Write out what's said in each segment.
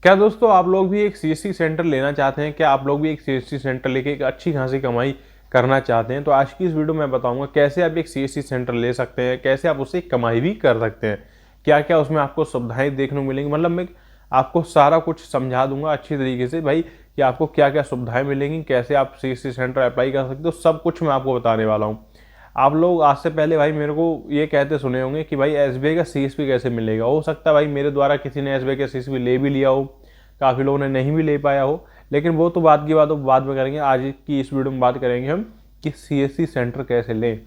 क्या दोस्तों आप लोग भी एक सीएससी सेंटर लेना चाहते हैं? क्या आप लोग भी एक सीएससी सेंटर लेके एक अच्छी खासी कमाई करना चाहते हैं? तो आज की इस वीडियो में बताऊंगा कैसे आप एक सीएससी सेंटर ले सकते हैं, कैसे आप उससे कमाई भी कर सकते हैं, क्या क्या उसमें आपको सुविधाएं देखने को मिलेंगी। मतलब मैं आपको सारा कुछ समझा दूंगा अच्छी तरीके से भाई कि आपको क्या क्या सुविधाएं मिलेंगी, कैसे आप सीएससी सेंटर अप्लाई कर सकते हो, सब कुछ मैं आपको बताने वाला हूँ। आप लोग आज से पहले भाई मेरे को ये कहते सुने होंगे कि भाई एसबीआई का सीएसपी कैसे मिलेगा। हो सकता है भाई मेरे द्वारा किसी ने एसबीआई का सीएसपी ले भी लिया हो, काफ़ी लोगों ने नहीं भी ले पाया हो, लेकिन वो तो बात की बात हो बाद में करेंगे। आज की इस वीडियो में बात करेंगे हम कि सीएससी सेंटर कैसे लें।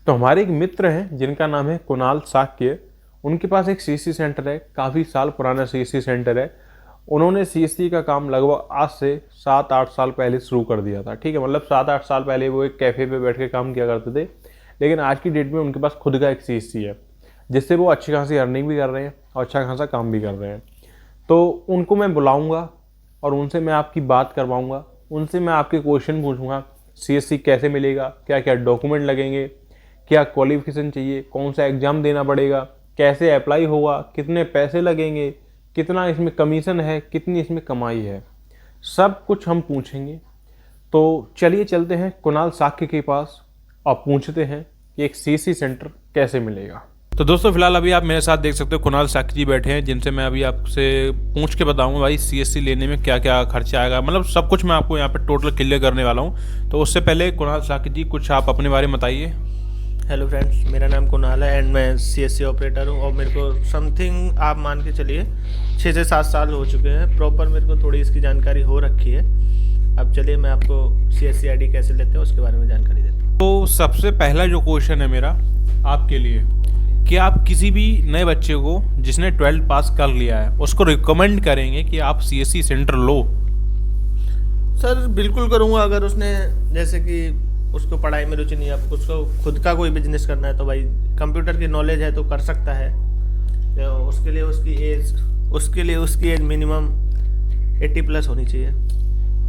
तो हमारे एक मित्र हैं जिनका नाम है कुणाल साक्य। उनके पास एक सीएससी सेंटर है, काफ़ी साल पुराना सीएससी सेंटर है। उन्होंने सीएससी का काम लगभग आज से 7-8 साल पहले शुरू कर दिया था। ठीक है, मतलब 7-8 साल पहले वो एक कैफ़े पे बैठ के काम किया करते थे, लेकिन आज की डेट में उनके पास खुद का एक सीएससी है जिससे वो अच्छी खासी अर्निंग भी कर रहे हैं और अच्छा खासा काम भी कर रहे हैं। तो उनको मैं बुलाऊंगा और उनसे मैं आपकी बात करवाऊंगा, उनसे मैं आपके क्वेश्चन पूछूंगा। सीएससी कैसे मिलेगा, क्या क्या डॉक्यूमेंट लगेंगे, क्या क्वालिफिकेशन चाहिए, कौन सा एग्ज़ाम देना पड़ेगा, कैसे अप्लाई होगा, कितने पैसे लगेंगे, कितना इसमें कमीशन है, कितनी इसमें कमाई है, सब कुछ हम पूछेंगे। तो चलिए चलते हैं कुणाल साक्य के पास और पूछते हैं कि एक सीएससी सेंटर कैसे मिलेगा। तो दोस्तों फिलहाल अभी आप मेरे साथ देख सकते हो कुणाल साक्य जी बैठे हैं, जिनसे मैं अभी आपसे पूछ के बताऊंगा भाई सीएससी लेने में क्या क्या खर्चा आएगा। मतलब सब कुछ मैं आपको यहाँ पे टोटल क्लियर करने वाला हूँ। तो उससे पहले कुणाल साक्य जी कुछ आप अपने बारे में बताइए। हेलो फ्रेंड्स, मेरा नाम कुणाल है एंड मैं सीएससी ऑपरेटर हूँ और मेरे को समथिंग आप मान के चलिए 6 से 7 साल हो चुके हैं। प्रॉपर मेरे को थोड़ी इसकी जानकारी हो रखी है। अब चलिए मैं आपको सीएससी आईडी कैसे लेते हैं उसके बारे में जानकारी देता हूँ। तो सबसे पहला जो क्वेश्चन है मेरा आपके लिए कि आप किसी भी नए बच्चे को जिसने 12th पास कर लिया है उसको रिकमेंड करेंगे कि आप सीएससी सेंटर लो? सर बिल्कुल करूँगा। अगर उसने जैसे कि उसको पढ़ाई में रुचि नहीं है, आपको उसको खुद का कोई बिजनेस करना है तो भाई कंप्यूटर की नॉलेज है तो कर सकता है। तो उसके लिए उसकी एज मिनिमम 80+ होनी चाहिए।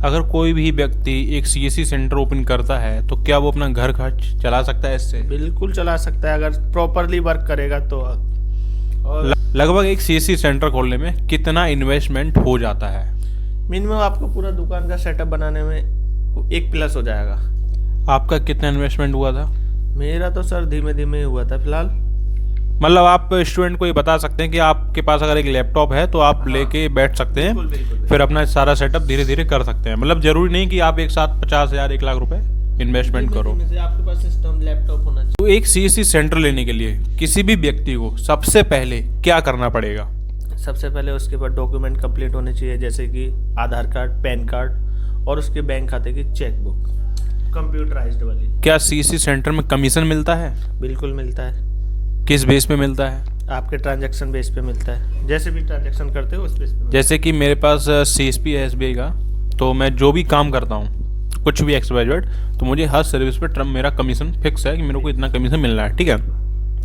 अगर कोई भी व्यक्ति एक सीएससी सेंटर ओपन करता है तो क्या वो अपना घर खर्च चला सकता है इससे? बिल्कुल चला सकता है अगर प्रॉपरली वर्क करेगा तो। और लगभग एक सीएससी सेंटर खोलने में कितना इन्वेस्टमेंट हो जाता है? मिनिमम आपको पूरा दुकान का सेटअप बनाने में 1+ हो जाएगा। आपका कितना इन्वेस्टमेंट हुआ था? मेरा तो सर धीमे धीमे हुआ था फिलहाल। मतलब आप स्टूडेंट को ये बता सकते हैं कि आपके पास अगर एक लैपटॉप है तो आप लेके बैठ सकते हैं, बिल्कुल। फिर अपना सारा सेटअप धीरे धीरे कर सकते हैं। मतलब जरूरी नहीं कि आप एक साथ 50,000 1 लाख रुपए इन्वेस्टमेंट करो। आपके पास सिस्टम लैपटॉप होना चाहिए। तो एक सीएससी सेंटर लेने के लिए किसी भी व्यक्ति को सबसे पहले क्या करना पड़ेगा? सबसे पहले उसके पास डॉक्यूमेंट कंप्लीट होने चाहिए, जैसे कि आधार कार्ड, पैन कार्ड और उसके बैंक खाते की चेकबुक कंप्यूटराइज्ड वाली। क्या सीएससी सेंटर में कमीशन मिलता है? बिल्कुल मिलता है। किस बेस पे मिलता है? आपके ट्रांजैक्शन बेस पे मिलता है, जैसे भी ट्रांजैक्शन करते हो उस बेस पे। जैसे कि मेरे पास सीएसपी है एसबीआई का, तो मैं जो भी काम करता हूँ कुछ भी XYZ, तो मुझे हर सर्विस पे मेरा कमीशन फिक्स है कि मेरे को इतना कमीशन मिलना है। ठीक है,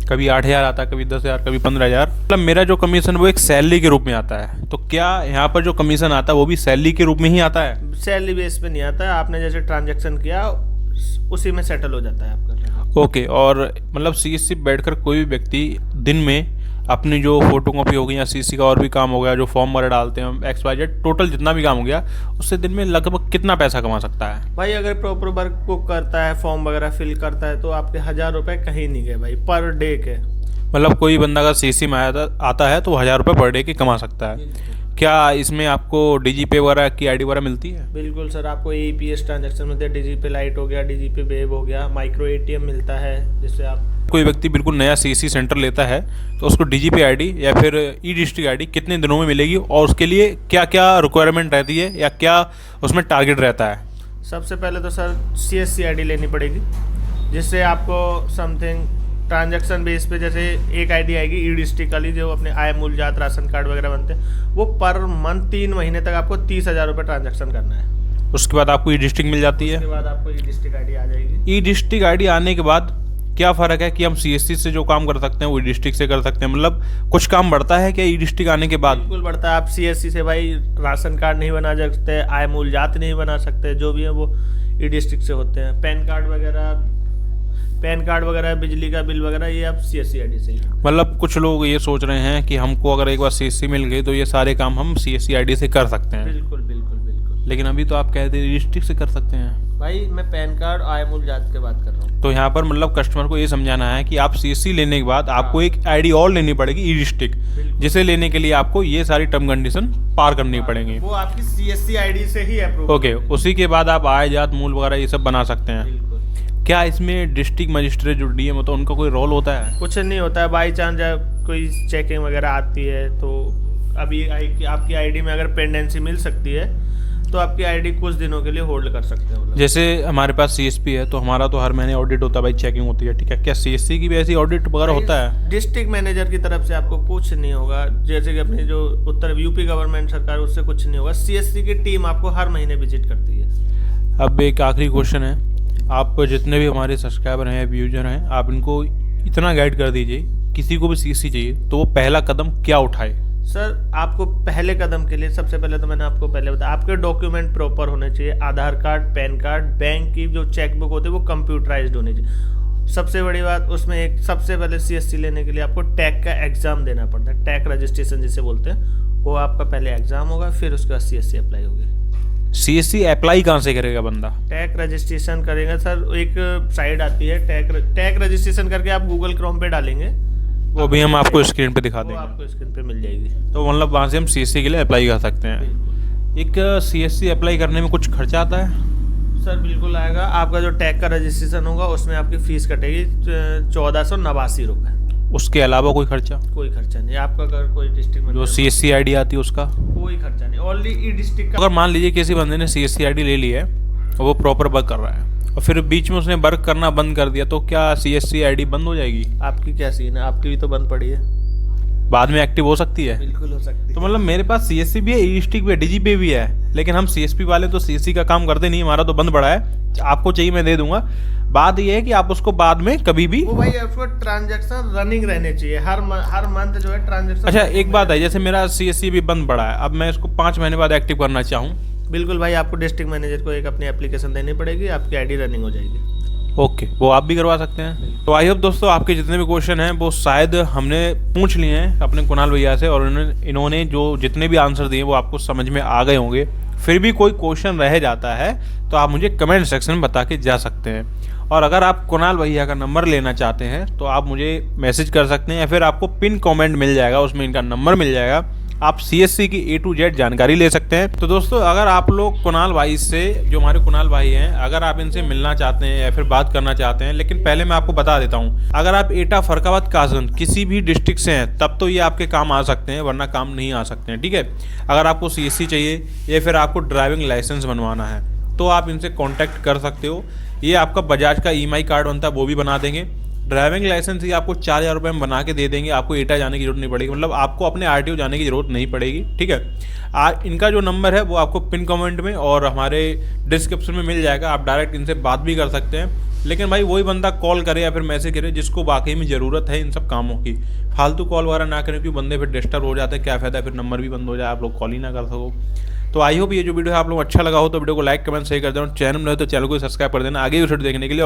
कभी 8,000 आता है, कभी 10,000, कभी 15,000। मतलब मेरा जो कमीशन वो एक सैलरी के रूप में आता है। तो क्या यहाँ पर जो कमीशन आता है वो भी सैलरी के रूप में ही आता है? सैलरी बेस पे नहीं आता है। आपने जैसे ट्रांजैक्शन किया उसी में सेटल हो जाता है आपका। ओके। और मतलब सीएससी बैठकर कोई भी व्यक्ति दिन में अपनी जो फोटो कॉपी हो गई या सीएससी का और भी काम हो गया, जो फॉर्म वगैरह डालते हैं XYZ, टोटल जितना भी काम हो गया, उससे दिन में लगभग कितना पैसा कमा सकता है? भाई अगर प्रॉपर वर्क को करता है, फॉर्म वगैरह फिल करता है, तो आपके 1,000 रुपये कहीं नहीं गए भाई पर डे के। मतलब कोई बंदा अगर सीएससी में आता है तो 1,000 रुपये पर डे के कमा सकता है। क्या इसमें आपको DigiPay वगैरह की आईडी वगैरह मिलती है? बिल्कुल सर, आपको APS ट्रांजैक्शन मिलते हैं। DigiPay लाइट हो गया, DigiPay वेब हो गया, माइक्रो ATM मिलता है, जिससे आप कोई व्यक्ति बिल्कुल नया सीएससी सेंटर लेता है तो उसको DigiPay आईडी या फिर ई-डिस्ट्रिक्ट आईडी कितने दिनों में मिलेगी और उसके लिए क्या क्या रिक्वायरमेंट रहती है या क्या उसमें टारगेट रहता है? सबसे पहले तो सर CSC आईडी लेनी पड़ेगी, जिससे आपको समथिंग ट्रांजैक्शन बेस पे जैसे एक आईडी आएगी ई-डिस्ट्रिक्ट वाली, जो अपने आय मूलजात राशन कार्ड वगैरह बनते हैं, वो पर मंथ 3 महीने तक आपको 30,000 रुपये ट्रांजैक्शन करना है। उसके बाद आपको ई-डिस्ट्रिक्ट मिल जाती है। उसके बाद आपको ई-डिस्ट्रिक्ट आईडी आ जाएगी। ई-डिस्ट्रिक्ट आईडी आने के बाद क्या फ़र्क है कि हम सीएससी से जो काम कर सकते हैं वो ई-डिस्ट्रिक्ट से कर सकते हैं? मतलब कुछ काम बढ़ता है क्या ई-डिस्ट्रिक्ट आने के बाद? बिल्कुल बढ़ता है। आप CSC से भाई राशन कार्ड नहीं बना सकते, आय मूलजात नहीं बना सकते, जो भी है वो ई-डिस्ट्रिक्ट से होते हैं। पैन कार्ड वगैरह पैन कार्ड वगैरह, बिजली का बिल वगैरह, ये आप CSC ID से ही। मतलब कुछ लोग ये सोच रहे हैं कि हमको अगर एक बार CSC मिल गई तो ये सारे काम हम CSC ID से कर सकते हैं। बिल्कुल बिल्कुल बिल्कुल। लेकिन अभी तो आप कहते हैं डिस्ट्रिक्ट से कर सकते हैं। भाई मैं पैन कार्ड आय मूल जात के बात कर रहा हूँ। तो यहाँ पर मतलब कस्टमर को ये समझाना है कि आप CSC लेने के बाद आपको एक ID और लेनी पड़ेगी ई डिस्ट्रिक्ट, जिसे लेने के लिए आपको ये सारी टर्म कंडीशन पार करनी पड़ेंगी। वो आपकी CSC ID से ही अप्रूव। ओके, उसी के बाद आप आय जात मूल वगैरह ये सब बना सकते हैं। बिल्कुल। क्या इसमें डिस्ट्रिक्ट मजिस्ट्रेट जो DM होता है उनका कोई रोल होता है? कुछ नहीं होता है, बाई चांस जब कोई चेकिंग वगैरह आती है तो अभी आपकी ID में अगर पेंडेंसी मिल सकती है तो आपकी ID कुछ दिनों के लिए होल्ड कर सकते हैं वो लोग। जैसे हमारे पास CSP है तो हमारा तो हर महीने ऑडिट होता है भाई, चेकिंग होती है, ठीक है। क्या CSC की भी ऐसी ऑडिट वगैरह होता है? डिस्ट्रिक्ट मैनेजर की तरफ से आपको कुछ नहीं होगा, जैसे कि अपनी जो उत्तर UP गवर्नमेंट सरकार, उससे कुछ नहीं होगा। CSC की टीम आपको हर महीने विजिट करती है। अब एक आखिरी क्वेश्चन है, आप जितने भी हमारे सब्सक्राइबर हैं, यूजर हैं, आप इनको इतना गाइड कर दीजिए, किसी को भी CSC चाहिए तो वो पहला कदम क्या उठाए? सर आपको पहले कदम के लिए सबसे पहले तो मैंने आपको पहले बताया, आपके डॉक्यूमेंट प्रॉपर होने चाहिए। आधार कार्ड, पैन कार्ड, बैंक की जो चेकबुक होती है वो कंप्यूटराइज्ड होनी चाहिए। सबसे बड़ी बात, उसमें एक सबसे पहले CSC लेने के लिए आपको टैग का एग्जाम देना पड़ता है। टैग रजिस्ट्रेशन जिसे बोलते हैं, वो आपका पहले एग्जाम होगा, फिर उसके बाद CSC अप्लाई होगी। CSC अप्लाई कहाँ से करेगा बंदा? टैग रजिस्ट्रेशन करेगा सर, एक साइट आती है टैग रजिस्ट्रेशन करके आप गूगल क्रोम पे डालेंगे, वो भी हम आपको स्क्रीन पे दिखा वो देंगे। आपको स्क्रीन पे मिल जाएगी। तो मतलब वहाँ से हम CSC के लिए अप्लाई कर सकते हैं। एक CSC अप्लाई करने में कुछ खर्चा आता है? सर बिल्कुल आएगा। आपका जो टैग का रजिस्ट्रेशन होगा उसमें आपकी फीस कटेगी 1489 रुपये। उसके अलावा कोई खर्चा? कोई खर्चा नहीं। आपका अगर कोई डिस्ट्रिक्ट में जो CSC ID आती है उसका कोई खर्चा नहीं, ओनली ई डिस्ट्रिक्ट का। अगर मान लीजिए किसी बंदे ने CSC ID ले ली है और वो प्रॉपर वर्क कर रहा है और फिर बीच में उसने वर्क करना बंद कर दिया, तो क्या CSC ID बंद हो जाएगी? आपकी क्या सीन है? आपकी भी तो बंद पड़ी है। बाद में एक्टिव हो सकती है? बिल्कुल हो सकती है। तो मतलब मेरे पास CSC भी है, ई डिस्ट्रिक्ट भी है, DG पे भी है, लेकिन हम CSP वाले तो CSC का काम करते नहीं, हमारा तो बंद पड़ा है। आपको चाहिए मैं दे दूंगा। बात ये है कि आप उसको बाद में कभी भी, वो भाई उसको ट्रांजैक्शन रनिंग रहने चाहिए, हर मंथ जो है ट्रांजैक्शन। अच्छा एक बात है, जैसे मेरा CSC भी बंद पड़ा है, अब मैं इसको 5 महीने बाद एक्टिव करना चाहूँ? बिल्कुल भाई, आपको डिस्ट्रिक्ट मैनेजर को एक अपनी एप्लीकेशन देनी पड़ेगी, आपकी ID रनिंग हो जाएगी। ओके, वो आप भी करवा सकते हैं। तो आई होप दोस्तों आपके जितने भी क्वेश्चन हैं वो शायद हमने पूछ लिए हैं अपने कुणाल भैया से, और इन्होंने जो जितने भी आंसर दिए वो आपको समझ में आ गए होंगे। फिर भी कोई क्वेश्चन रह जाता है तो आप मुझे कमेंट सेक्शन में बता के जा सकते हैं। और अगर आप कुणाल भैया का नंबर लेना चाहते हैं तो आप मुझे मैसेज कर सकते हैं, या फिर आपको पिन कमेंट मिल जाएगा, उसमें इनका नंबर मिल जाएगा, आप CSC की A to Z जानकारी ले सकते हैं। तो दोस्तों अगर आप लोग कुणाल भाई से, जो हमारे कुणाल भाई हैं, अगर आप इनसे मिलना चाहते हैं या फिर बात करना चाहते हैं, लेकिन पहले मैं आपको बता देता हूं, अगर आप एटा, फरकाबाद, कासगंज किसी भी डिस्ट्रिक्ट से हैं तब तो ये आपके काम आ सकते हैं, वरना काम नहीं आ सकते हैं, ठीक है। अगर आपको CSC चाहिए या फिर आपको ड्राइविंग लाइसेंस बनवाना है तो आप इनसे कॉन्टैक्ट कर सकते हो। ये आपका बजाज का EMI कार्ड बनता है वो भी बना देंगे। ड्राइविंग लाइसेंस ही आपको 4000 रुपये में बना के दे देंगे, आपको एटा जाने की जरूरत नहीं पड़ेगी, मतलब आपको अपने RTO जाने की जरूरत नहीं पड़ेगी, ठीक है। इनका जो नंबर है वो आपको पिन कमेंट में और हमारे डिस्क्रिप्शन में मिल जाएगा, आप डायरेक्ट इनसे बात भी कर सकते हैं। लेकिन भाई वही बंदा कॉल करे या फिर मैसेज करे जिसको वाकई में ज़रूरत है इन सब कामों की। फालतू कॉल वगैरह ना करें, क्योंकि बंदे फिर डिस्टर्ब हो जाते हैं, क्या फ़ायदा फिर नंबर भी बंद हो जाए, आप लोग कॉल ही ना कर सको। तो आई होप ये जो वीडियो है आप लोग अच्छा लगा हो तो वीडियो को लाइक, कमेंट, शेयर कर देना। चैनल में हो तो चैनल को सब्सक्राइब कर देना आगे भी वीडियो देखने के लिए।